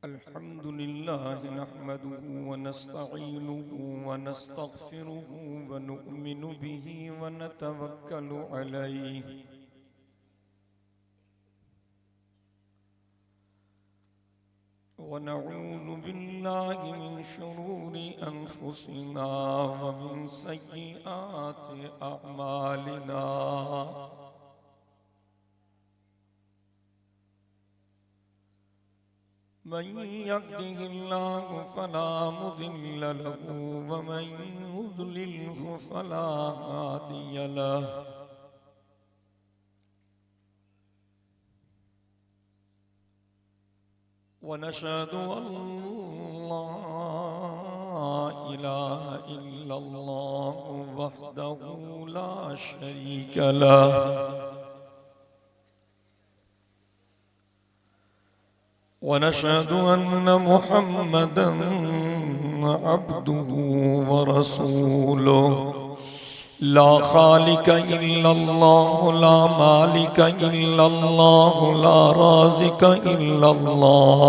अल्हम्दुलिल्लाह नहमदुहु व नस्तईनुहु व नस्तगफिरुहु व नुअमिनु बिही व नतवक्कलु अलैहि व नऊज़ु बिल्लाहि मिन शुरूरि अनफुसिना व मिन सय्यिआति अअमालिना। मन यहदिहिल्लाहु फला मुदिल्ल लहु व मन युद्लिल्हु फला हादिय लहु। व नशहदु अल्ला इलाहा इल्लल्लाहु वहदहु ला शरीक लहु व नशहदु अन्न मुहम्मदन अब्दुहु व रसूलुहु। ला खालिक इल्लल्लाहु ला मालिक इल्लल्लाहु ला राज़िक इल्लल्लाह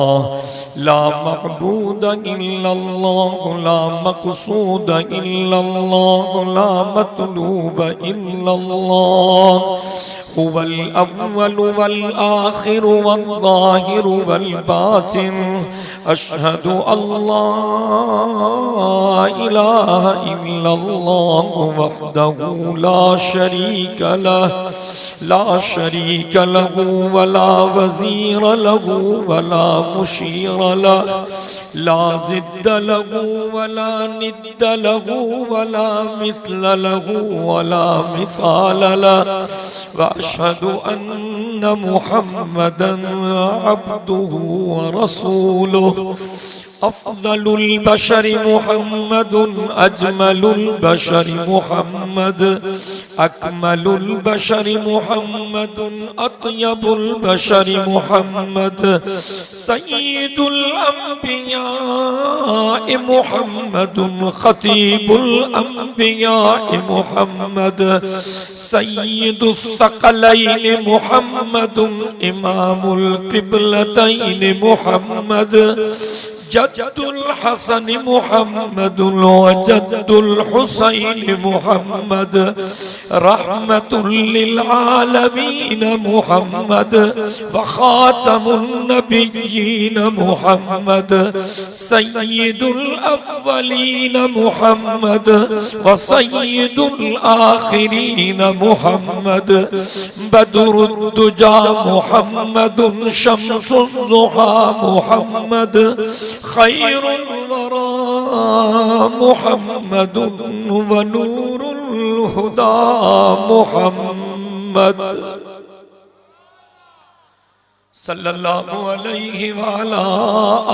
ला मअबूद इल्लल्लाहु ला मक़सूद इल्लल्लाहु ला मतलूब इल्लल्लाह। हुवल अव्वल वल आखिर वल ज़ाहिर वल बातिन। अशहदु अल्ला इलाहा इल्लल्लाह वहदहु ला शरीक लहु वला वज़ीर लहु वला मुशीर लहु ला ज़िद्द लहु वला निद्द लहु वला मिस्ल लहु वला मिसाल लहु। व अशहदु अन्न मुहम्मदन अब्दुहु व रसूलुहु। अफ़ज़लुल बशरि मुहम्मदुन अजमलुल बशरि मुहम्मद अकमलुल बशरि मुहम्मदुन अत्यबुल बशरि मुहम्मद सय्यिदुल अंबिया मुहम्मदुन खतीबुल अंबिया मुहम्मद सय्यिदुस सकलैन मुहम्मदुन इमामुल क़िबलतैन मुहम्मद जद्दुल हसन मुहम्मदुल व जद्दुल हुसैन मुहम्मद रहमतुल लिल आलमीन मुहम्मद व खातमुन नबिय्यीन मुहम्मद सय्यिदुल अव्वलीन मुहम्मद व सय्यिदुल आखिरीन मुहम्मद बदरुद दुजा मुहम्मदुन शम्सुज़ ज़ुहा मुहम्मद खैरुल वरा मुहम्मदुन व नूरुल हुदा मुहम्मद सल्लल्लाहु अलैहि व अला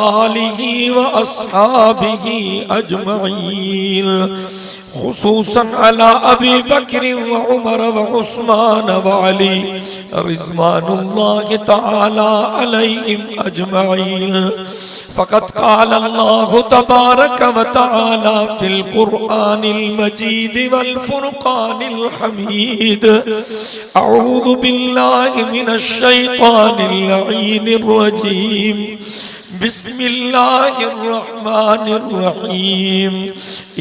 आलिहि व अस्हाबिहि अजमईन। खुसूसन अला अबी बकर व उमर व उस्मान व अली रिज़वानुल्लाहि तआला अलैहिम अजमईन। फ़क़त क़ाल अल्लाहु तबारक व तआला फ़िल क़ुरआनिल मजीद वल फ़ुरक़ानिल हमीद। अऊज़ु बिल्लाहि मिनश शैतानिर लईनिर रजीम। बिस्मिल्लाहिर रहमानिर रहीम।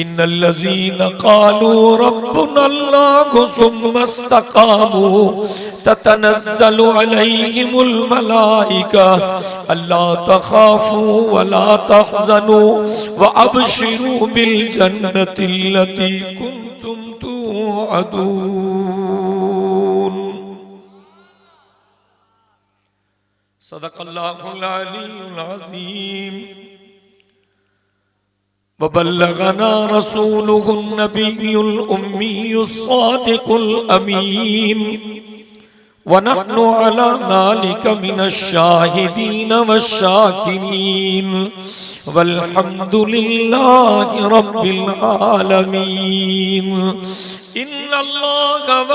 इन्नल्लज़ीना क़ालू रब्बुनल्लाहु सुम्मा इस्तक़ामू ततनज़्ज़लु अलैहिमुल मलाइका अल्ला तख़ाफ़ू वला तहज़नू व अबशिरू बिल जन्नतिल्लती कुन्तुम तुअदून। सदक़ल्लाहुल अलीयुल अज़ीम। व बल्लगना रसूलुहुन नबियुल उम्मियुस सादिकुल अमीन व नहनु अला ज़ालिका मिनश शाहिदीन वश्शाकिरीन वल्हम्दुलिल्लाहि रब्बिल आलमीन। इन्नल्लाहा व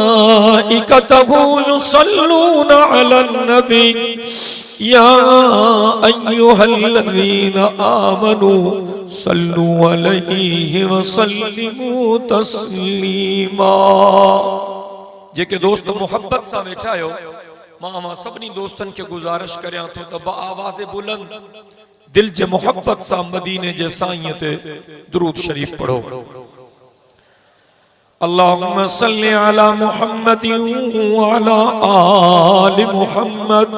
मलाइकतहु युसल्लूना अलन नबी या अय्युहल्लज़ीना आमनू सल्लु अलैहि व सल्लिमू तस्लीमा। जेके दोस्त मोहब्बत सां वेठा आहियो मां सभिनी दोस्तन के गुजारिश करियां थो त आवाज़ बुलंद दिल जे मोहब्बत सा मदीने जे साईं ते दुरूद शरीफ पढ़ो। अल्लाहुम्मा सल्ली अला मुहम्मद व अला आलि मुहम्मद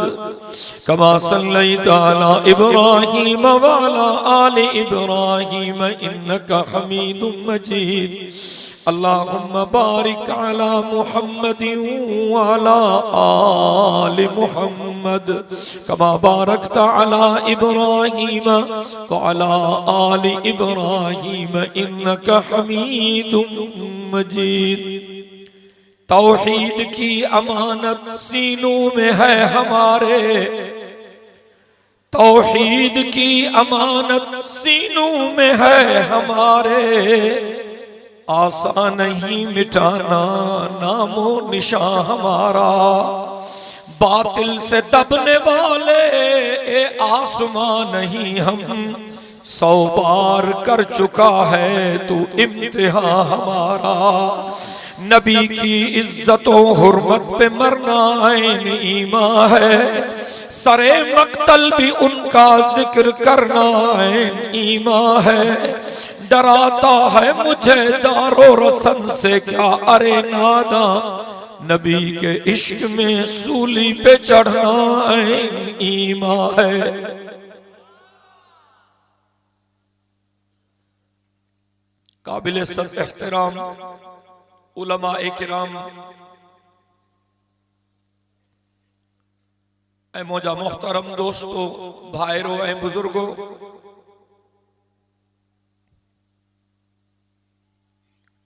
कमा सल्लैता अला इब्राहीम व अला आलि इब्राहीम इन्नका हमीदुम मजीद। अल्लाहुम्मा बारिक अला मुहम्मद व अला आलि मुहम्मद कमा बारकता अला इब्राहीम व अला आलि इब्राहीम इन्नका हमीदुम मजीद। तौहीद की अमानत सीनों में है हमारे, तौहीद की अमानत सीनों में है हमारे, आसान नहीं मिटाना नामो निशान हमारा। बातिल से दबने वाले ए आसमां नहीं हम, 100 बार कर चुका है तू इम्तिहान हमारा। नबी की इज्जतो हुर्मत पे मरना ऐन ईमान है, सरे मक्तल भी उनका जिक्र करना ऐन ईमान है। डराता है मुझे दारो रसन से क्या अरे नादा, नबी के इश्क में सूली पे चढ़ना ऐन ईमान है। काबिल सब एहतराम उलमा इकराम ऐ मौजा मोहतरम दोस्तों भाईरो ऐ बुजुर्गो,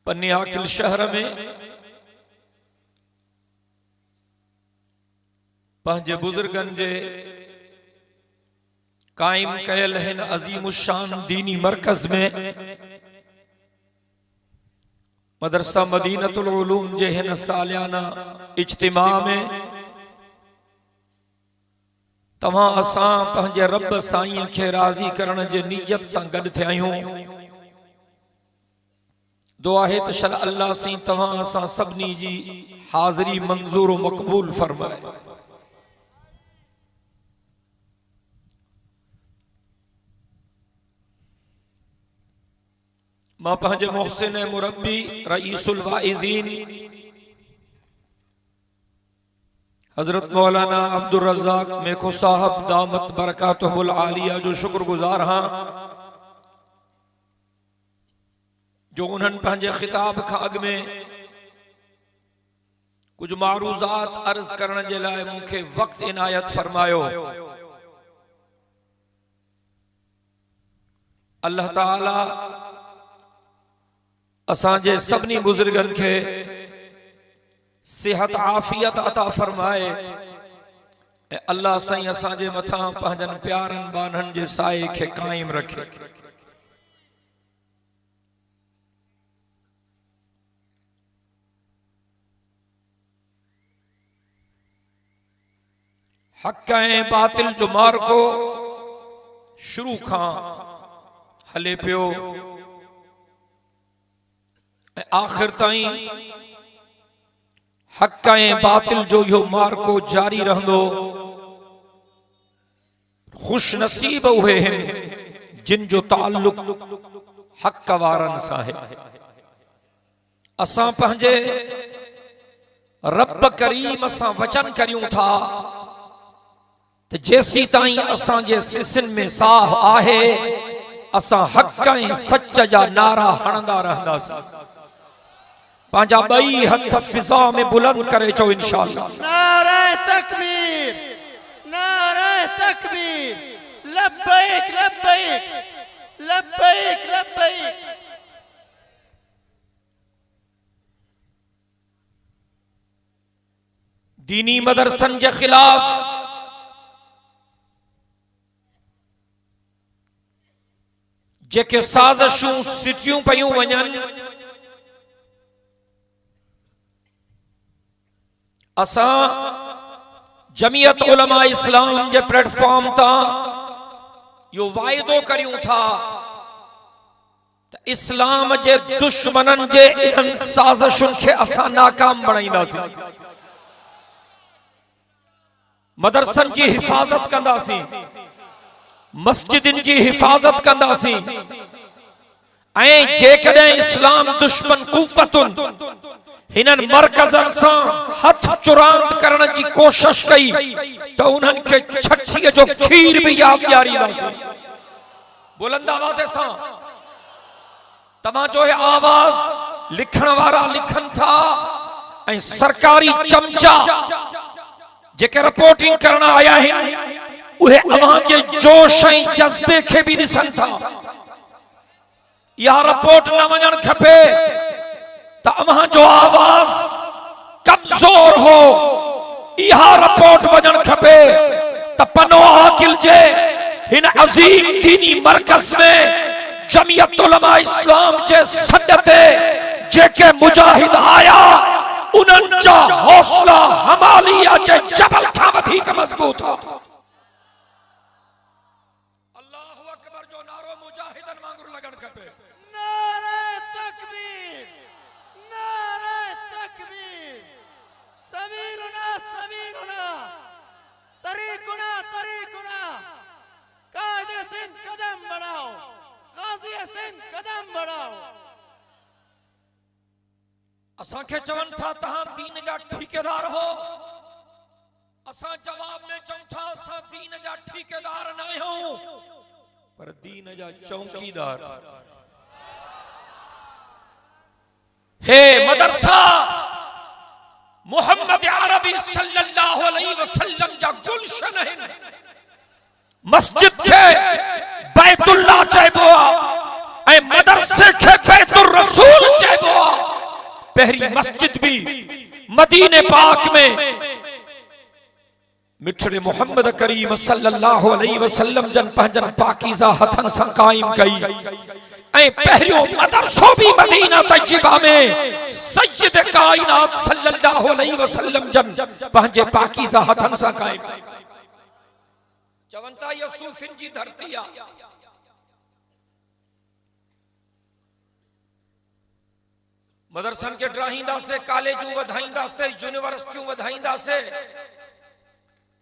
पन्नियाकिल शहर में पंहिंजे बुजुर्गन जे कायम कयल हिन अजीमुशान दीनी मरकज में मदरसा मदीनतुल उलूम जे हिन सालियाना इज्तिमा में तव्हां असां पंहिंजे रब साईं खे राज़ी करण जे नियत सां गॾु थिया आहियूं। दुआ है तो शल अल्लाह सी तव्हां असां सभिनी जी हाज़री मंज़ूर व मक़बूल फरमाए। मां पंहिंजे मोहसिन मुरब्बी रईसुल वाइज़ीन हजरत मौलाना अब्दुल रज़ाक मेको साहब दामत बरकातुहुल आलिया जो शुक्रगुजार हाँ, जो उन्हनि पंहिंजे खिताब खां अॻु में कुछ मारूज़ात अर्ज करण जे लाइ मूंखे वक्त इनायत फरमायो। अल्लाह ताला असांजे सभिनी बुजुर्गन खे सेहत आफियत अता फरमाए ऐं अल्लाह साईं असांजे मथां पंहिंजनि प्यारनि बाननि जे साए खे कायम रखे। हक ऐं बातिल जो मार्को शुरू खां हले पियो ऐं आखिर ताईं हक ऐं बातिल जो इहो मार्को जारी रहंदो। खुश नसीब उहे आहिनि जिन जो ताल्लुक हक वारनि सां आहे। असां पंहिंजे रब करीम सां वचन करियूं था त जेसी ताईं असांजे सिसिन में साह आहे असां हक ऐं सच जा नारा हणंदा रहंदासीं। पंहिंजा ॿई हथ फिज़ा में बुलंद करे चो इंशाअल्लाह। नारे तकबीर, नारे तकबीर, लब्बैक लब्बैक लब्बैक लब्बैक। दीनी मदरसन के खिलाफ जेके साज़िशूं सिटियूं पयूं वञनि असां जमीयत उलमा इस्लाम के प्लेटफॉर्म ता यो वायदो करियूं था त इस्लाम जे दुश्मनन जे इन साज़िशुन के असां नाकाम बणाईंदासीं। मदरसन जी हिफाजत कंदासीं, मस्जिदन जी हिफाजत कंदासीं। ऐं जेकॾहिं इस्लाम दुश्मन कुव्वतुन हिनन मरकज़न सां हथ चुरांद करण जी कोशिश कई त उन्हनि खे छठीअ जो खीर भी याद ॾियारींदासीं। बुलंद आवाज़ सां तव्हां जो आवाज़ लिखण वारा लिखन था ऐं सरकारी चमचा जेके रिपोर्टिंग करण आया आहिनि उहे अवां जे जोश ऐं जज्बे खे भी ॾिसन था। यह रिपोर्ट न वञण खपे त अवां जो आवाज कमजोर हो। यह रिपोर्ट वञण खपे त पनो आकिल जे हिन अजीम दीनी मरकज में जमियत उलमा इस्लाम जे सॾ ते जेके मुजाहिद आया उन्हनि जा हौसला हमालिया जे जबल खां वधीक मज़बूत हो। अल्लाहु अकबर जो नारो मुजाहिदन वांगुरु लॻण खपे। नारे तकबीर, नारे तकबीर, सबीलुना सबीलुना, तरीकुना तरीकुना। कायदे सिंध कदम बढ़ाओ, गाजी सिंध कदम बढ़ाओ। असां खे चवन था तहां दीन जा ठेकेदार हो, असां जवाब में चऊं था असां दीन जा ठेकेदार न आहियूं पर दीन जा चौकीदार। हे मदरसा मोहम्मद अरबी सल्लल्लाहु अलैहि वसल्लम जा गुलशन आहिनि। मस्जिद के बैतुल्लाह चइबो आहे ऐं मदरसे खे बैतुर रसूल चइबो आहे। पहली मस्जिद भी मदीने पाक में मिठड़े मोहम्मद करीम सल्लल्लाहु अलैहि वसल्लम जन पंहिंजन पाकीज़ा हथन सां कायम कई ऐं पहिरियों मदरसो भी मदीना तैयबा में सय्यद कायनात सल्लल्लाहु अलैहि वसल्लम जन पंहिंजे पाकीज़ा हथन सां कायम। चवंता ये सूफिन जी धरती आ। मदरसन के ड्राहींदा से, कॉलेजूं वधाईंदा से, यूनिवर्सिटियूं वधाईंदा से,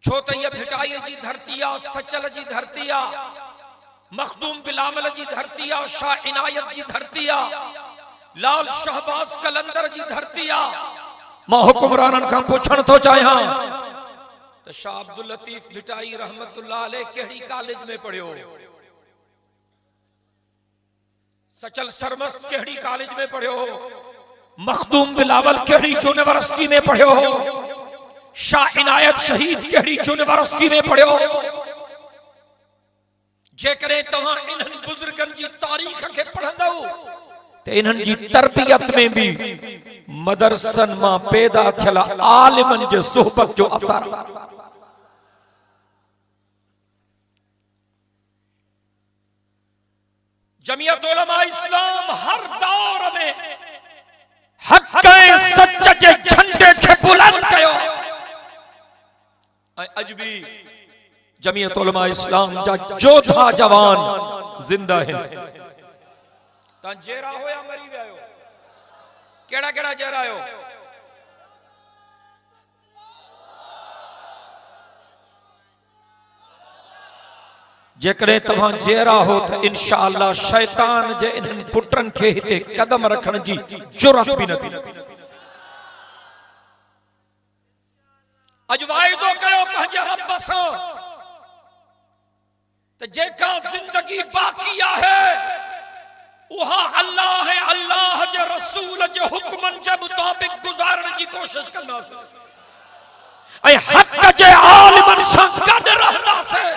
छो त ये भिटाई जी धरती आ, सचल जी धरती आ, मखदूम बिलामल जी धरती आ, शाह इनायत जी धरती आ, लाल शहबाज कलंदर जी धरती आ। मां हुक्मरानन खां पुछण थो चाहियां त शाह अब्दुल लतीफ भिटाई रहमतुल्लाह अलैह केड़ी कॉलेज में पढ़ियो? सचल सरमस्त केड़ी कॉलेज में पढ़ियो? मखदूम बिलावल केड़ी यूनिवर्सिटी में पढ़ियो? शाह इनायत शहीद केड़ी यूनिवर्सिटी में पढ़ियो? जेकरे तव्हां इन्हनि बुजुर्गन जी तारीख के पढ़ंदो ते इन्हनि जी तरबियत में भी मदरसन मां पैदा थियल आलिमन जे सोहबत जो असर। जमियत उलमा इस्लाम हर दौर में हक ऐं सच जे झंडे खे बुलंद कयो ऐं अज भी जमियत उलमा इस्लाम जा जोधा जवान जिंदा हैं। तां जेरा होया मरी वियो? केड़ा केड़ा जेरा आयो? जेकरे तव्हां जेरा हो त इंशाअल्लाह शैतान जे इन्हनि पुटन खे हिते कदम रखण जी जुरत भी न थी। अज वाइदो कयो पंहिंजे रब सां त जेका जिंदगी बाकी आहे उहा अल्लाह है, अल्लाह जे रसूल जे हुक्मन जे मुताबिक गुजारण जी कोशिश कंदासीं ऐं हक जे आलिमन सां गॾु रहंदासीं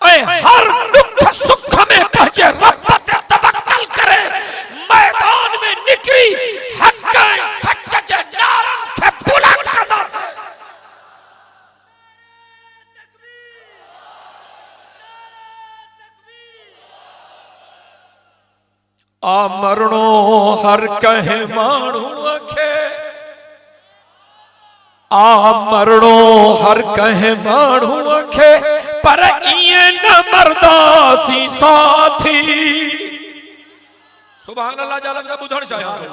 ऐं हर दुख सुख में पंहिंजे रब ते तवक्कल करे मैदान में निकरी हक ऐं सच जे नारनि खे बुलंद कंदासीं। आ मरणो हर कंहिं माण्हूअ खे, आ मरणो हर कंहिं माण्हूअ खे पर इएं न मरदासी साथी। सुभान अल्लाह जा लफ़्ज़ ॿुधण चाहियां थो।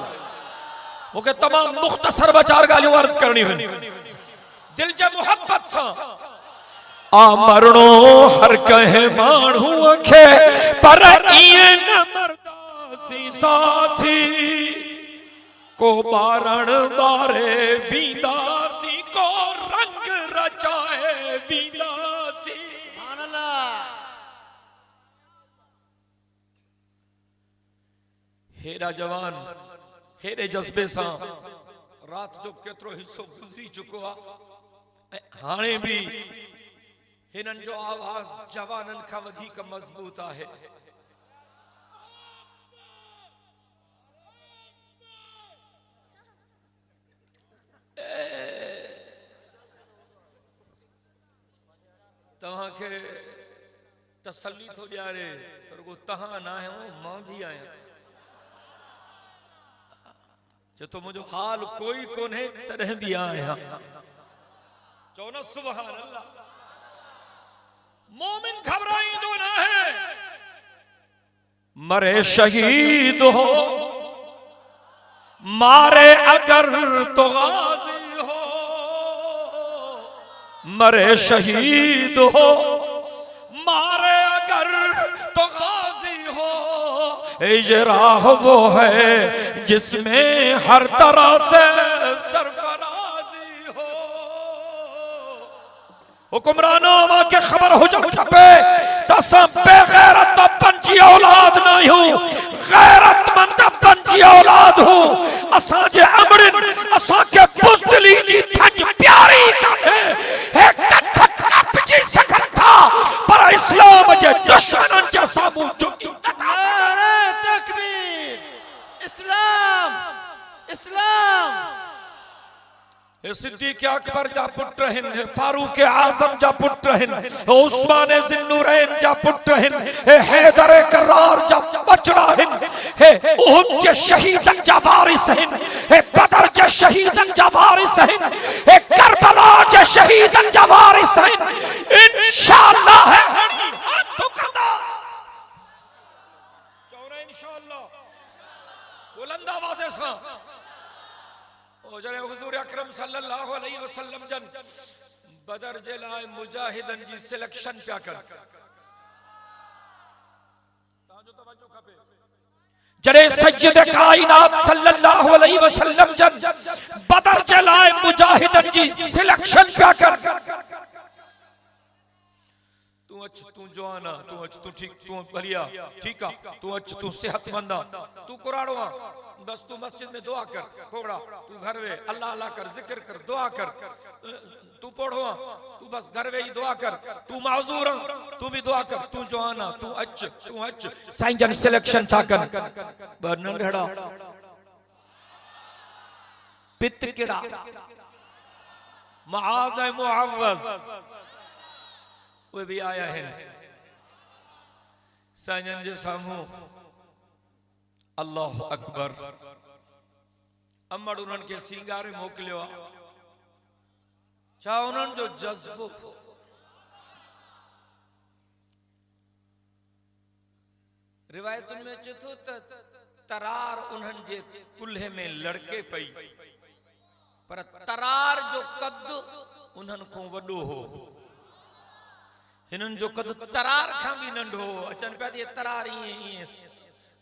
मूंखे तमामु मुख़्तसर ॿ चार ॻाल्हियूं अर्ज़ करणी हुई। दिल जे मोहब्बत सा आ मरणो हर कहे माण्हू खे पर इएं न मरदासी साथी को बारण बारे वींदासी को रंग रचाए वींदासी। सुभान अल्लाह। हेरा जवान हेरे जज्बे सां रात जो केतिरो हिस्सो गुज़री चुको आहे हाणे भी हिनन जो आवाज जवानन खां वधीक मजबूत आहे। तव्हां खे तसल्ली थो ॾियारे पर को तहां ना आहियो मां भी आहियां जो तो मुझो हाल कोई कोने तॾहिं भी आहियां। चओ न सुभान अल्लाह। मोमिन घबराईंदो न है मरे शहीद हो मारे अगर तो गाजी हो मरे शहीद हो मारे अगर तो गाजी हो ये राह वो है जिसमें हर तरह से सरफराजी हो। हुक्मरानों मां के खबर हो जाओ छपे तसा बेगैरत पंची औलाद नहीं हूं गैरतमंद पंची औलाद हूं असा जे अमड़न असा के बुज़दिली जी थज प्यारी काने है कथ कपजी सकन था पर इस्लाम जे दुश्मनन जे सामू झुकी। नारे तकबीर। इस्लाम इस्लाम। सिद्दीक़ अकबर जा पुत्र हिन फारूक आज़म जा पुत्र हिन उस्मान ज़िन्नुरैन जा पुत्र हिन हैदर करार जा बचड़ा हिन उहद जे शहीदन जा वारिस हिन बदर जे शहीदन जा वारिस हिन करबला जे शहीदन जा वारिस हिन इंशाअल्लाह है तो कंदा चौरा इंशाअल्लाह बुलंद आवाज़ से जरे हुजूर अकरम सल्लल्लाहु अलैहि वसल्लम जन बदर जे लाए मुजाहिदन जी सिलेक्शन पिया कर ताजो तवज्जो खपे जरे सय्यद कायनात सल्लल्लाहु अलैहि वसल्लम जन बदर जे लाए मुजाहिदन जी सिलेक्शन पिया कर तू अच तू जवाना तू अच तू ठीक तू बढ़िया ठीक आ तू अच तू सेहतमंद तू कुराड़ो बस तू मस्जिद में दुआ कर खोड़ा तू घर वे अल्लाह अल्लाह कर जिक्र कर दुआ कर तू पढ़ो तू बस घर वे ही दुआ कर तू माजूर तू भी दुआ कर तू जवाना तू अच साईं जन सिलेक्शन था कर बर नंढड़ा पित किड़ा मुआज़ मुअव्वज़ वे भी आया है साईं जन जे सामू अल्लाह अकबर अमड़ उन्हनि खे सिंगारे मोकिलियो छा उन्हनि जो जज्बो रिवायतुनि में अचे थो त तरार उन्हनि जे कुल्हे में लड़के पई पर तरार जो कद उन्हनि खां वॾो हो हिननि जो कद तरार खां भी नंढो अचनि पिया थी तरार ईअं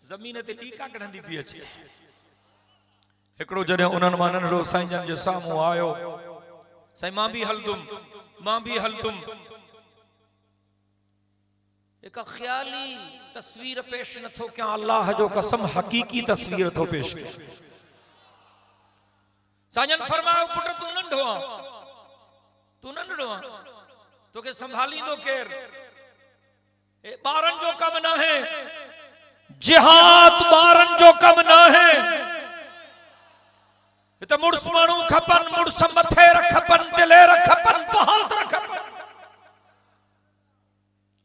जमीन ते टीका कढंदी पई अचे हिकिड़ो जॾहिं उन्हनि मां नंढड़ो साईं जन जे साम्हूं आयो साईं मां भी हलदुम एक ख्याली तस्वीर पेश न थो कयां अल्लाह जो कसम हकीकी तस्वीर थो पेश कयां साईं जन फरमायो पुट तू नंढो आ तोखे संभालींदो केर ए ॿारनि जो कम न है जिहाद ॿारनि जो कम न है त मुड़स माण्हू खपन मुड़स मथे रखपन दिलेर खपन बहादुर खपन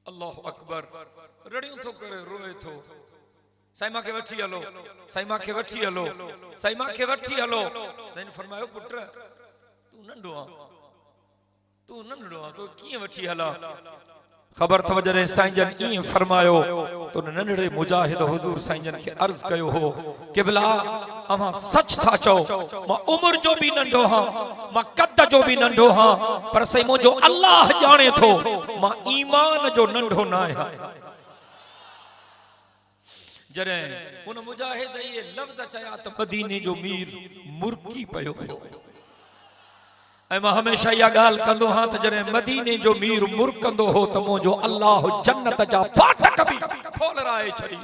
अल्लाह अकबर रड़ियूं थो करे रोए थो साईं मां खे वठी हलो साईं मां खे वठी हलो साईं फरमायो पुट तू नंढो आ तो कीअं वठी हला ख़बर अथव जॾहिं साईं जन ईअं फरमायो तो नंढड़े मुजाहिद हुज़ूर साईं जन खे अर्ज़ कयो हो क़िबला अव्हां सच था चओ मां उम्र जो भी नंढो हां मां कद जो भी नंढो हां पर साईं मुंहिंजो अल्लाह ॼाणे थो मां ईमान जो नंढो न आहियां। जॾहिं उन मुजाहिद इहे लफ़्ज़ चया त मदीने जो मीर मुर्की पियो हो। ऐं मां हमेशा इहा ॻाल्हि कंदो हां त जॾहिं मदीने जो मीर मुरकंदो हो त मुंहिंजो अल्लाह जन्नत जा फाटक बि खोलराए छॾी।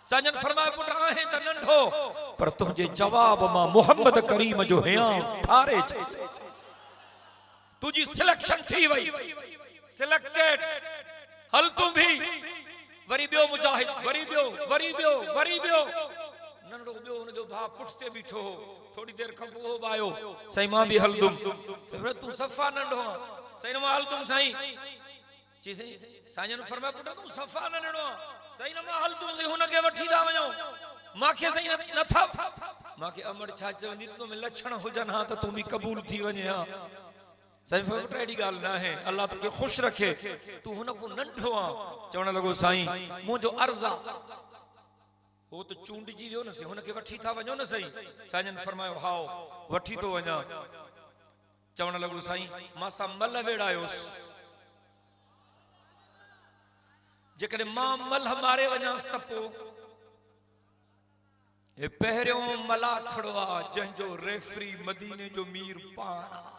साईं फरमाए पुट आहे त नंढो पर तुंहिंजे जवाब मां मोहम्मद करीम जो हियां ठारे छॾी। तुंहिंजी सिलेक्शन थी वई सिलेक्टेड हल तूं भी वरी ॿियो मुजाहिद वरी ॿियो नंढो ॿियो हुनजो भाउ पुठिते बीठो हो। थोड़ी देर खां पोइ हो आयो साईं मां भी हलदुम तूं सफ़ा नंढो आहीं साईं मां हलदुम साईं जी साईं ने फरमाया पुट तूं सफ़ा नंढो आहीं साईं मां हलदुम साईं हुनखे वठी था वञो मांखे साईं नथा मांखे अमर छा चवंदी तुम लक्षण हुजन हा त तूं भी कबूल थी वञे हा। साईं फरमाया अहिड़ी ॻाल्हि न आहे अल्लाह तोखे ख़ुशि रखे तूं हुनखो नंढो आहीं। चवण लॻो साईं मुंहिंजो अर्ज़ आहे वो तो चूंडजी वियो न से हुनखे वठी था वञो न सही। साईं फरमायो हाओ वठी तो वञा। चवण लॻो साईं मां सां मल वेड़ायोसि जेकॾहिं मां मल मारे वञांसि त पोइ हे पहिरियों मला खड़ो आहे जंहिंजो रेफरी मदीने जो मीर पाण आहे।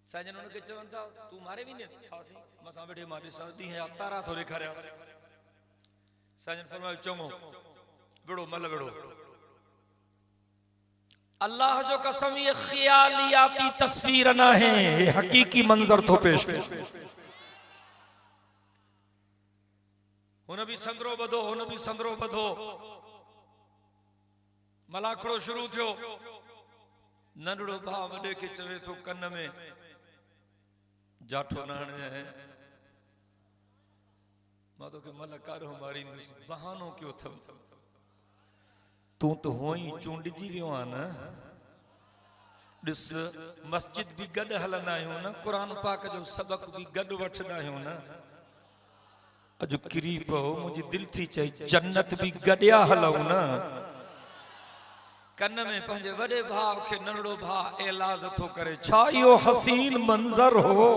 साईं उनखे चवनि था तूं मारे भी न मसां वेठे मां ॾिसां ॾींहं जा तारा थो ॾेखारियां। साईं फरमायो चङो विड़ो मल विड़ो। अल्लाह जो कसम ये ख़यालियाती तस्वीर न है ये हकीकी मंजर थो पेश करे। हुन भी संदरो बधो मलाखड़ो शुरू थियो। नंढड़ो भाउ वॾे खे चवे थो कन में जाठो न हणे मां तोखे मलकारो मारींदुसि बहानो कयो अथव तूं त हुअं ई चूंडजी वियो आहे न। ॾिस मस्जिद भी गॾु हलंदा आहियूं न क़ुरान पाक जो सबक भी गॾु वठंदा आहियूं न। अॼु किरी पियो मुंहिंजी दिलि थी चई जन्नत भी गॾिया हलूं न। कन में पंहिंजे वॾे भाउ खे नंढड़ो भाउ एलाज़ थो करे छा इहो हसीन मंज़र हो।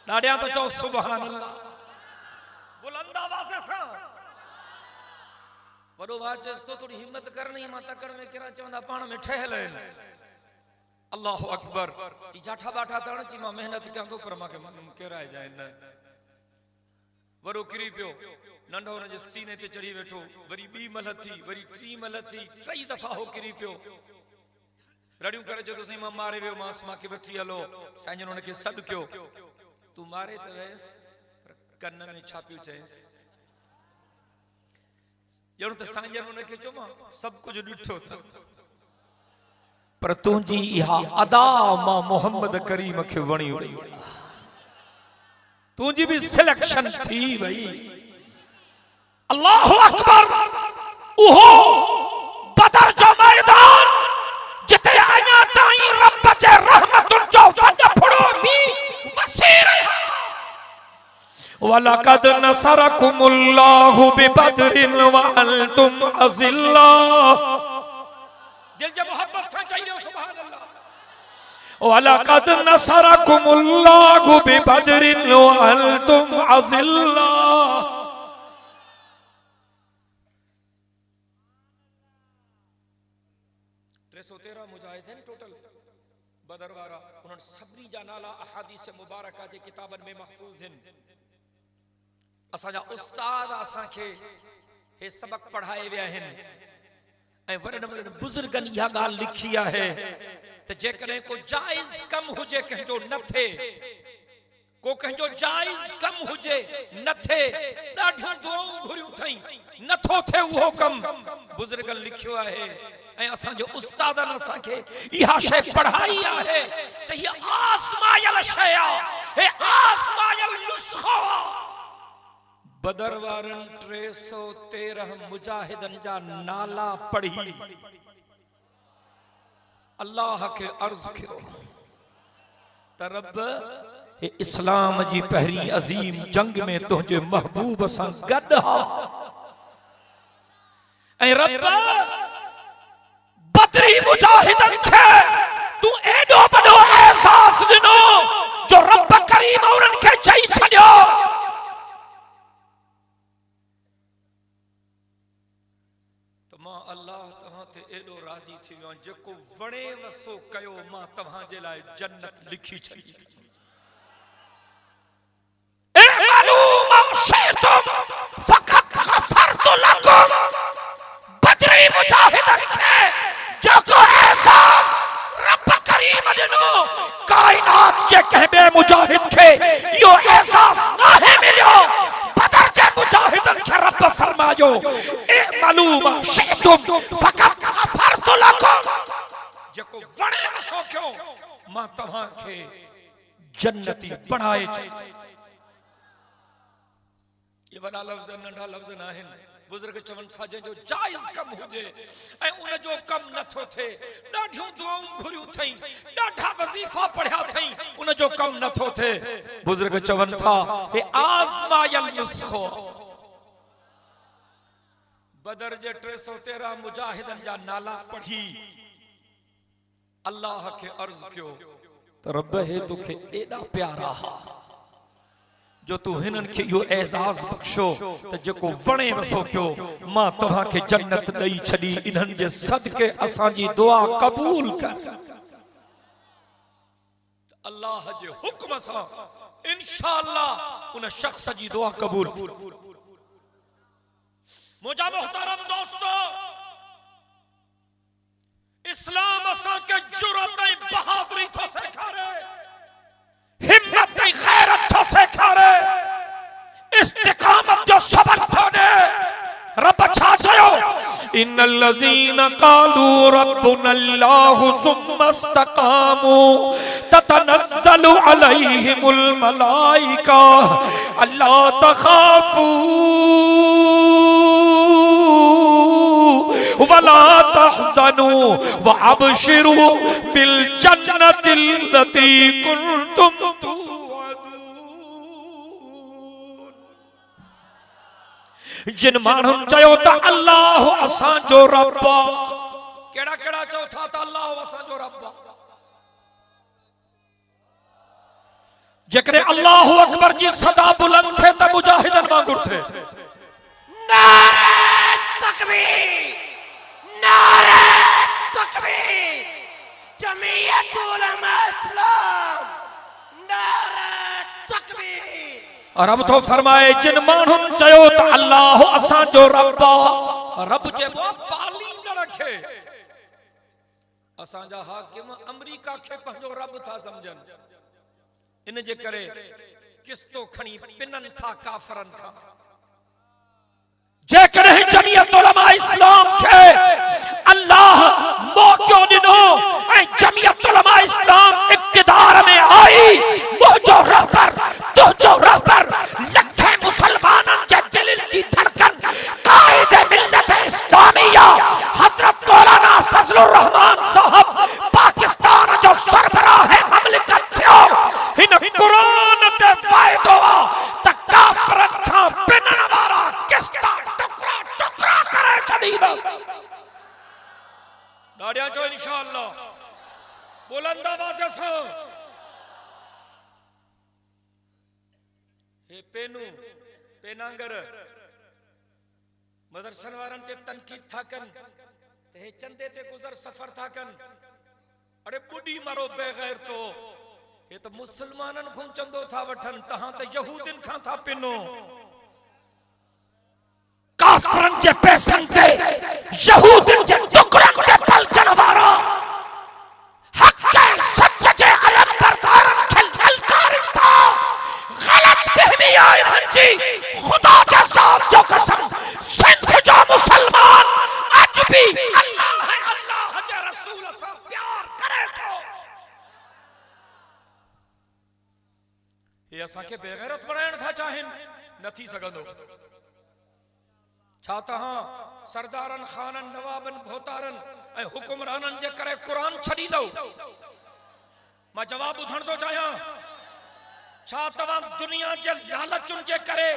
ॾाढिया तो चओ सुभान अल्लाह बुलंद आवाज़ सां। वॾो भाउ चएसि तो थोड़ी हिम्मत करणी मां तकड़ में किरा चवंदा पाण में ठहियल आहिनि। अल्लाह अकबर की जाठा बाठा तण ची मां मेहनत कयां थो पर मूंखे किराए जाए न। वॾो किरी पियो नंढो हुनजे सीने ते चढ़ी वेठो वरी ॿी मल थी वरी टी मल थी टई दफ़ा हो किरी पियो रड़ियूं करे जो साईं मां मारे वियो मांस मांखे वठी हलो। साईं जन हुनखे सॾु कयो तूं मारे त वयसि पर कन में छा पियो चएसि ॼण त साईं जन हुनखे चयो मां सभु कुझु ॾिठो अथव पर तुंहिंजी इहा अदा मां मोहम्मद करीम खे वणी वई तुंहिंजी भी सिलेक्शन थी वई। अल्लाह अकबर उहो बदर जो मैदान जिते आया ताईं रब जे रहमतुन जो वड फड़ो मी वसीर वलक़द नसरकुमुल्लाहु बिबदरिन वअंतुम अज़िल्ला। दिल जे मोहब्बत सां चई रहो सुभान अल्लाह। वलक़द नसरकुमुल्लाहु बिबदरिन वअंतुम अज़िल्ला। 313 मुजाहिद हैं टोटल बदर वारा उन्हनि सभिनी जा नाला अहादीस मुबारका जे किताबनि में महफूज़ आहिनि। असांजा उस्ताद असांखे हे सबक पढ़ाए विया आहिनि ऐं वॾनि वॾनि बुज़ुर्गनि इहा ॻाल्हि लिखी आहे त जेकॾहिं को जाइज़ कम हुजे कंहिंजो न थिए को कंहिंजो जाइज़ कम हुजे न थिए ॾाढियूं दुआऊं घुरियूं अथई नथो थिए उहो कम बुज़ुर्गनि लिखियो आहे ऐं असांजे उस्तादनि असांखे इहा शइ पढ़ाई आहे त हीअ आसमायल शइ आहे हे आसमायल नुस्ख़ो बदर वारनि 313 मुजाहिदनि जा नाला पढ़ी अल्लाह के अर्ज़ कयो त रब हे इस्लाम जी पहरी अजीम जंग में तुझे महबूब सां गॾु हा ऐं रब बदरी मुजाहिदन खे तू एडो वडो एहसास दिनो जो रब करीम उन्हनि खे चई छॾियो त मां अल्लाह तव्हां ते एडो राज़ी थी वियो जेको वणे वसो कयो मां तव्हां जे लाइ जन्नत लिखी छॾी बदरी मुजाहिदन खे जेको एहसास रब करीम ॾिनो कायनात जे कंहिं ॿिए मुजाहिद खे इहो एहसास नाहे मिलियो बदर जे मुजाहिदन खे रब फरमायो ए मालूम शितुम फकत गफरतु लकुम जेको वणे वसो कयो मां तव्हां खे जन्नती बणाए छॾी ये वॾा लफ़्ज़ नंढा लफ़्ज़ न आहिनि बुजुर्ग चवनि था जो जाइज़ कम हुजे ऐं उन जो कम नथो थे ॾाढियूं दुआऊं घुरियूं थई ॾाढा वज़ीफ़ा पढ़िया थई उन जो कम नथो थे बुजुर्ग चवनि था हे आज़मायल नुस्खो बदर जे 313 मुजाहिदन जा नाला पढ़ी अल्लाह के अर्ज़ कयो त रब हे तोखे एॾा प्यारा हा जो तू हिनन के यो एजाज बख्शो त जेको वणे वसो कयो मां तव्हां के जन्नत ॾई छॾी इन्हनि जे सदके असां जी दुआ कबूल कर अल्लाह जे हुक्म सां इंशाअल्लाह उन शख्स जी दुआ कबूल मुझा मोहतरम दोस्तों इस्लाम असां के जुरत ऐं बहादुरी थो सेखारे हिम्मत ऐं गैरत थो सेखारे इस्तिकामत जो सबक थो ॾे रब छा चयो इन्नल लज़ीना क़ालू रब्बुना अल्लाहु सुम्मा इस्तक़ामू ततनज़्ज़लु अलैहिमुल मलाइका अल्ला तख़ाफू वला तहज़नू वअबशिरू बिल जन्नतिल लती कुंतुम जिन माण्हुनि चयो त अल्लाह असां जो रब केड़ा केड़ा चओ था त अल्लाह असां जो रब जेकॾहिं अल्लाह अकबर जी सदा बुलंद थे त मुजाहिदन वांगुर थे नारे तकबीर नारे तकबीर जमीयत उलमा इस्लाम नारे तकबीर और अब तो फरमाए जिन माण्हुनि चयो त अल्लाह असां जो रब रब चइबो पालींदड़ खे असां जा हाकिम अमेरिका खे पंहिंजो रब था समझन इन जे करे किस्तो खणी पिनन था काफरन खां जेकॾहिं जमीयत उलमा इस्लाम खे अल्लाह मौक़ो ॾिनो ऐं जमीयत उलमा इस्लाम इक़्तिदार में आई मुंहिंजो रहबर तुंहिंजो रहबर लखे मुसलमाननि जे दिलनि जी धड़कन कायद मिल्लत इस्लामिया हज़रत मौलाना फजलुर रहमान साहब पाकिस्तान जो सरबराह ममलिकत थियो हिन कुरान ते फ़ाइदो त काफ़रन खां पिनण वारा किस्ता टुकड़ा टुकड़ा करे छॾींदा ॾाढिया चो इंशाअल्लाह बुलंद आवाज़ सां हे पेनू पेनांगर मदरसन वारन ते तनकीद था कन ते हे चंदे ते गुजर सफर था कन अरे बुढ़ी मारो बेगैर तो ये तो मुसलमानन को चंदो था वठन तहां ते यहूदिन खां था पिनो काफरन जे पैसन ते यहूदिन जे टुकड़न ते पलचन वारा हक के सच जे अलम बरदारन खे ललकारिन था गलत फहमी आई जी खुदा के साथ जो कसम सिंध जो मुसलमान आज भी अल्लाह है अल्लाह के रसूल से प्यार करे तो ये असा के बेगैरत बनाण था चाहन नथी सगंदो छा तहां सरदारन खानन नवाबन भोतारन ए हुकुमरानन जे करे कुरान छडी दो मां जवाब ॿुधण थो चाहियां। छा तव्हां दुनिया जे लालचुनि जे करे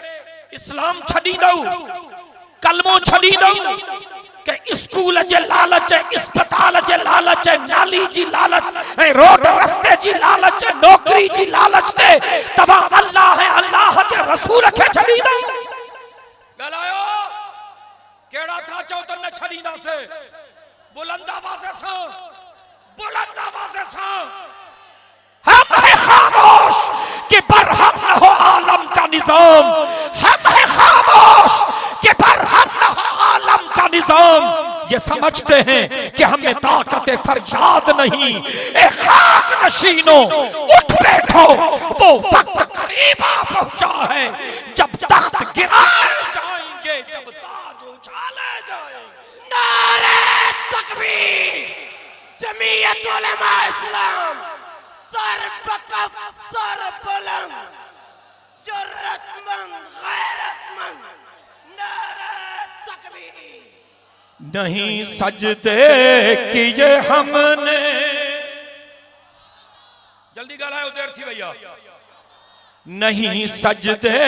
इस्लाम छॾींदव, कलमो छॾींदव के स्कूल जे लालच, अस्पताल जे लालच, नाली जी लालच, रोड रस्ते जी लालच, नौकरी जी लालच ते तव्हां अल्लाह ऐं अल्लाह जे रसूल खे छॾींदव? ॻाल्हायो, केड़ा था चओ त न छॾींदासीं? बुलंद आवाज़ सां, बुलंद आवाज़ सां। हम है खामोश कि बरहम न हो आलम का निजाम, हम है खामोश कि बरहम न हो आलम का निजाम। ये समझते हैं कि हमें ताकत फरियाद नहीं। ए खाक नशीनों उठ बैठो, वो वक्त करीब आ पहुंचा है जब तख्त गिराए जाएंगे, जब ताज उछाले जाएंगे। नारे तकबीर, जमीयत उलमा इस्लाम, सर बकफ सर बुलंद, जुर्रतमंद गैरतमंद, नारे तकबीर। नहीं सजदे किए हमने, जल्दी गलायो, देर थी भैया। नहीं सजदे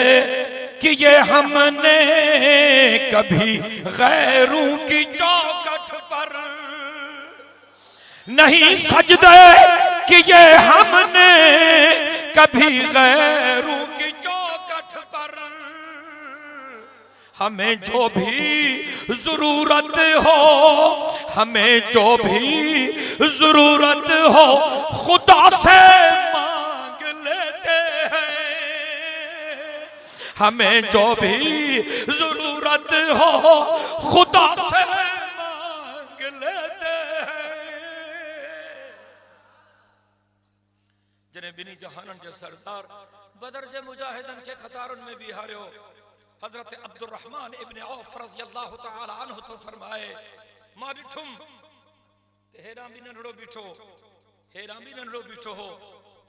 किए हमने कभी गैरों की चौखट पर, नहीं सजदे किए हमने कभी गैरों की चौखट पर। हमें जो भी जरूरत हो, हमें जो भी जरूरत हो, खुदा से मांग लेते हैं। हमें जो भी जरूरत हो, खुदा से मांग लेते हैं। जने बिनी जहानन जे सरदार बदर जे मुजाहिदन के खतारुन में भी हारियो हजरत अब्दुर्रहमान इब्न औफ रज़ी अल्लाह तआला अन्हु तो फरमाए, मां ॾिठुम ते हेरा भी नंढड़ो बीठो, हेरा भी नंढड़ो बीठो हो,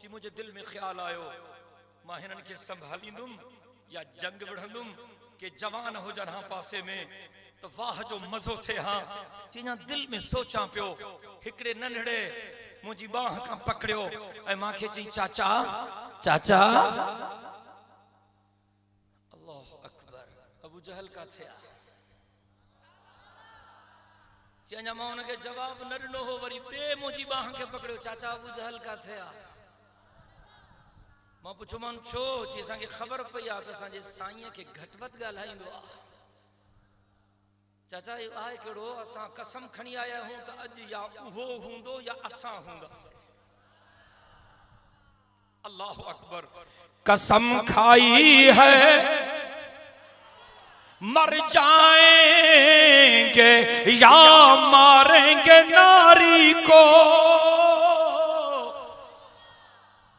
जी मुझे दिल में ख्याल आयो मां हिनन के संभालींदुम या जंग विढ़ंदुम के जवान हो जन हां पासे में तो वाह जो मजो थे। हां जिना दिल में सोचा पियो, हिकड़े नंढड़े मुझी बाह का पकड़ियो ऐं मांखे चई, चाचा चाचा। अबू जहल का थिया चैना मां उनके जवाब न ॾिनो हो, वरी बे मुंहिंजी बाह खे पकड़ियो, चाचा अबू जहल का थिया। मां पुछो मान छो? चई असांखे ख़बर पई आहे त असांजे साईं खे घटि वधि ॻाल्हाईंदो आहे। चाचा इहो आहे कहिड़ो, असां कसम खणी आया हूं त अॼु या उहो हूंदो या असां हूंदासीं। अल्लाह अकबर। कसम खाई है मर जाएंगे या मारेंगे नारी को।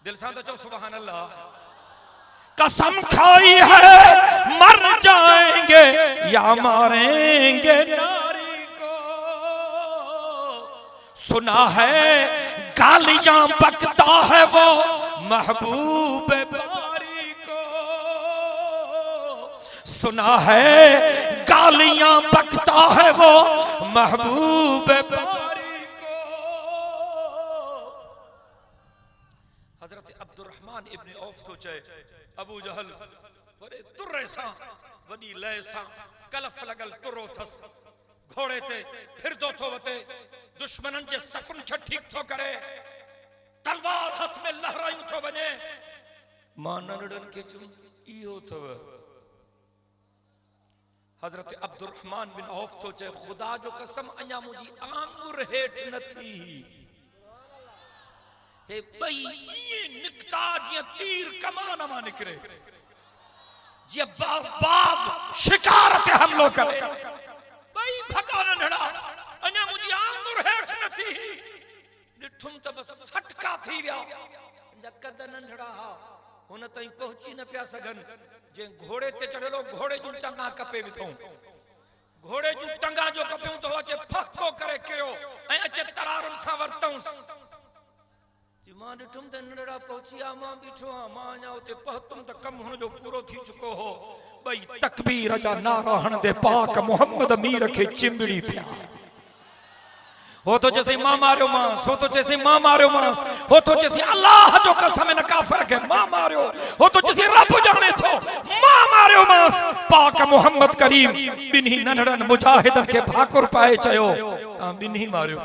दिल सां तो चो सुभान अल्लाह। कसम खाई है मर जाएंगे या मारेंगे नारी को। सुना है गालियां बकता है वो महबूब बारी को। सुना है गालियां बकता है वो महबूब बारी को। हजरत अब्दुर्रहमान इब्न औफ तो चए, अबू जहल वडे तुर्रे सा वडी लय सा कलफ लगल तुरो थस, घोड़े ते फिरदो थो वते, दुश्मनन जे सफन छ ठीक थो करे, तलवार हाथ में लहरायूं थो वने। मां नंढड़न के चूं इहो थव। हजरत अब्दुर्रहमान बिन औफ तो चए, खुदा जो कसम अञा मुंहिंजी आंगुर हेठ न थी, हे बई इए निकता जीअं तीर कमान मां निकरे, जीअं बाज़ शिकार ते हमलो करे। बई भगा नंढड़ा अञा मुंहिंजी आंगुर हेठ न थी। ॾिठुम त बस सटका थी विया। कद नंढड़ा हा, हुन ताईं पहुची न पिया सघन। जे घोड़े ते चढ़लो, घोड़े जूं टंगा कपे विथऊं, घोड़े जूं टंगा जो कपियूं तो अचे फको करे किरियो ऐं अचे तरारुन सां वरतऊंस। जी मां ॾिठुम त नंढड़ा पहुची आ, मां बीठो आ, मां अञा उते पहुतुम त कम हुन जो पूरो थी चुको हो। बई तकबीर जा नारा हणंदे पाक मोहम्मद अमीर खे चिंबड़ी पिया। हो तो जैसे मां मारियो मांस, हो तो जैसे मां मारियो मांस, हो तो जैसे अल्लाह जो कसम न काफर के मां मारियो, हो तो जैसे रब जाने तो मां मारियो मांस। पाक मोहम्मद करीम बिन्ही नंढड़न मुजाहिदन के भाकुर पाए चयो ता बिन्ही मारियो।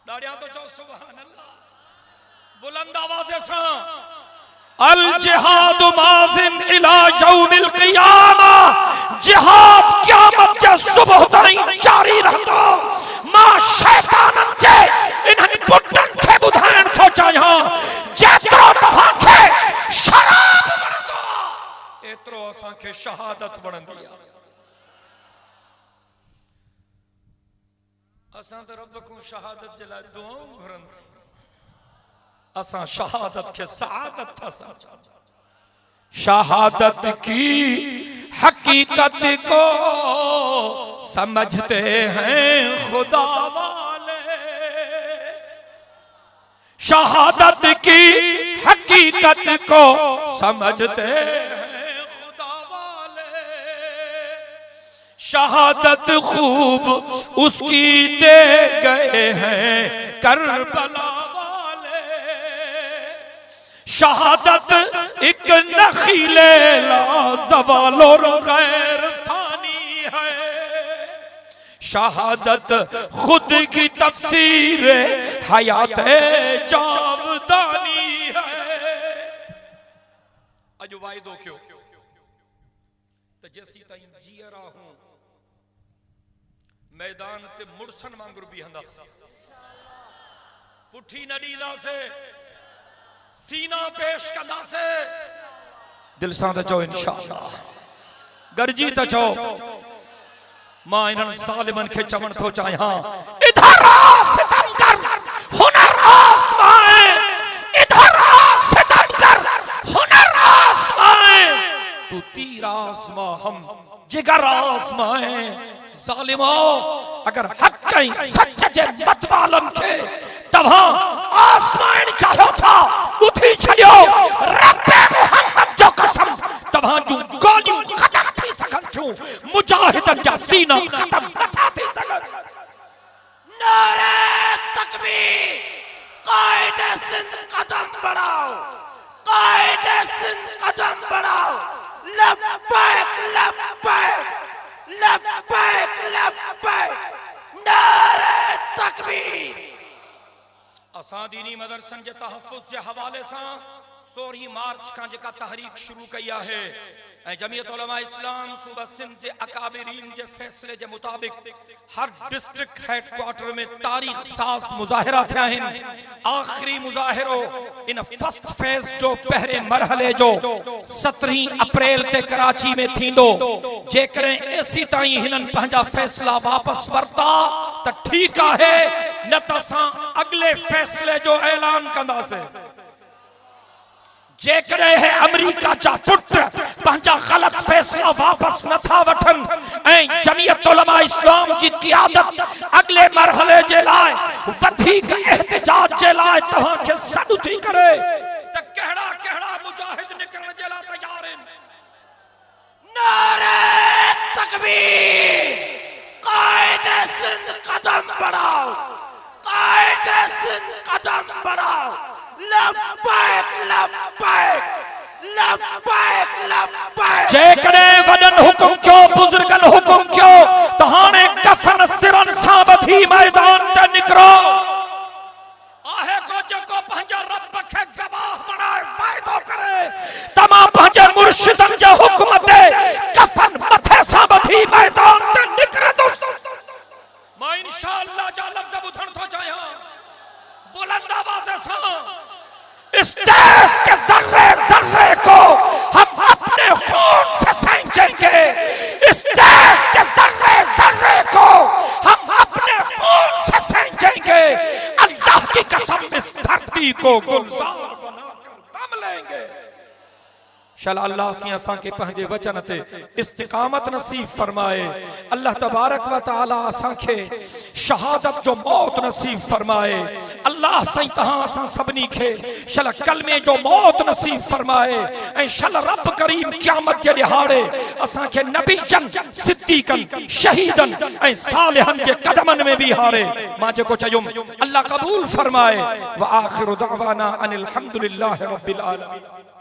दाड़िया तो चो सुभान अल्लाह बुलंद आवाज़ से। अल जिहाद माजिन इला यौमिल क़ियामा, जिहाद क़यामत के सुबह ताईं जारी रहंदो। मां शैतानन जे इन्हन बुटन खे बुधाइण थो चाहियां जेतिरो तव्हांखे शराब वणंदो एतिरो असांखे शहादत वणंदी आहे। असां त रब को शहादत जे लाइ दुआऊं घुरंदा, असां शहादत के सआदत था समझा। शहादत की हकीकत को समझते हैं खुदा वाले, शहादत की हकीकत को समझते हैं खुदा वाले। शहादत खूब उसकी दे गए हैं करबला, शहादत एक नखीले लाज़वालो गैर फानी है। शहादत खुद की तफसीर हयात जावदानी है। अजो वायदो क्यों तो जैसी ताई जियरा हूं मैदान ते मुड़सन वांगुर भी हंदा पुठी न ॾींदा से सीना पेश कंदा से दिल सां त चओ इंशाअल्लाह गरजी त चओ। मां इन्हनि ज़ालिमनि खे चवण थो चाहियां इधर आ सितम कर हुनर आसमाए, इधर आ सितम कर हुनर आसमाए, तू तीर आसमां हम जिगर आसमाए। ज़ालिमो अगर हक ऐं सच जे मतवालन खे तव्हां आसमान चाहो था उठी छॾियो रब्बे मोहम्मद जो कसम तव्हां जूं गोलियूं ख़तम थी सघनि थियूं, मुजाहिदन जा सीना ख़तम नथा थी सघनि। नारे तकबीर, कायदे सिंध कदम बढ़ाओ, कायदे सिंध कदम बढ़ाओ। लब्बैक लब्बैक लब्बैक लब्बैक, नारे तकबीर। असां दीनी मदरसन जे तहफ़्फ़ुज़ जे हवाले सां 16 मार्च खां जेका तहरीक शुरू कई आहे ऐं जमीयत उलमा इस्लाम सूबा सिंध जे अकाबिरीन जे फैसले जे मुताबिक हर डिस्ट्रिक्ट हेडक्वार्टर में तारीख साज़ मुज़ाहिरा थिया आहिनि। आख़िरी मुज़ाहिरो इन फर्स्ट फेज़ जो पहिरें मरहले जो 17 अप्रैल ते कराची में थींदो। जेकॾहिं एसी ताईं हिननि पंहिंजा फैसला वापसि वरिता त ठीकु आहे, न त असां अॻिले फैसले जो ऐलान कंदासीं। जेकॾहिं अमेरिका जा पुट पंहिंजा ग़लत फैसला वापसि नथा वठनि ऐं जमीयत उलमा इस्लाम जी क़ियादत अॻिले मरहले जे लाइ वधीक एहतिजाज जे लाइ तव्हांखे सॾु थी करे त कहिड़ा कहिड़ा मुजाहिद निकिरण जे लाइ तयार आहिनि। नारे तकबीर, कायदे सिंध कदम बढ़ाओ, कायदे सिंध कदम बढ़ाओ। लब्बैक लब्बैक लब्बैक लब्बैक। जेकॾहिं वॾनि हुकुम कयो, बुज़ुर्गनि हुकुम कयो त हाणे कफन सिरनि सां ॿधी मैदान ते निकिरो। आहे को जेको पंहिंजे रब खे गवाह बणाए वाइदो करे त मां पंहिंजे मुर्शिदनि जे हुकुम ते कफन मथे सां ॿधी मैदान ते निकिरंदुसि। मां इंशाअल्लाह जा लफ़्ज़ ॿुधण थो चाहियां बुलंद आवाज़ सां। इस देश के जर्रे जर्रे को हम अपने खून से सींचेंगे, इस देश के जर्रे जर्रे को हम अपने खून से सींचेंगे। अल्लाह की कसम इस धरती को गुलजार बनाकर दम लेंगे। शल अल्लाह सी असां के पंहिंजे वचन ते इस्तिकामत नसीब फरमाए। अल्लाह तबारक व तआला असां के शहादत जो मौत नसीब फरमाए। अल्लाह सही तहां असां सभनी के शल कलमे जो मौत नसीब फरमाए ऐं शल रब करीम क़यामत जे ॾिहाड़े असां के नबीजन सिद्दीकन शहीदन ऐं सालिहन के कदमन में भी हारे। मां जेको चयुम अल्लाह कबूल फरमाए। व आखिरु दअवाना अनिल हम्दुलिल्लाहि रब्बिल आलमीन।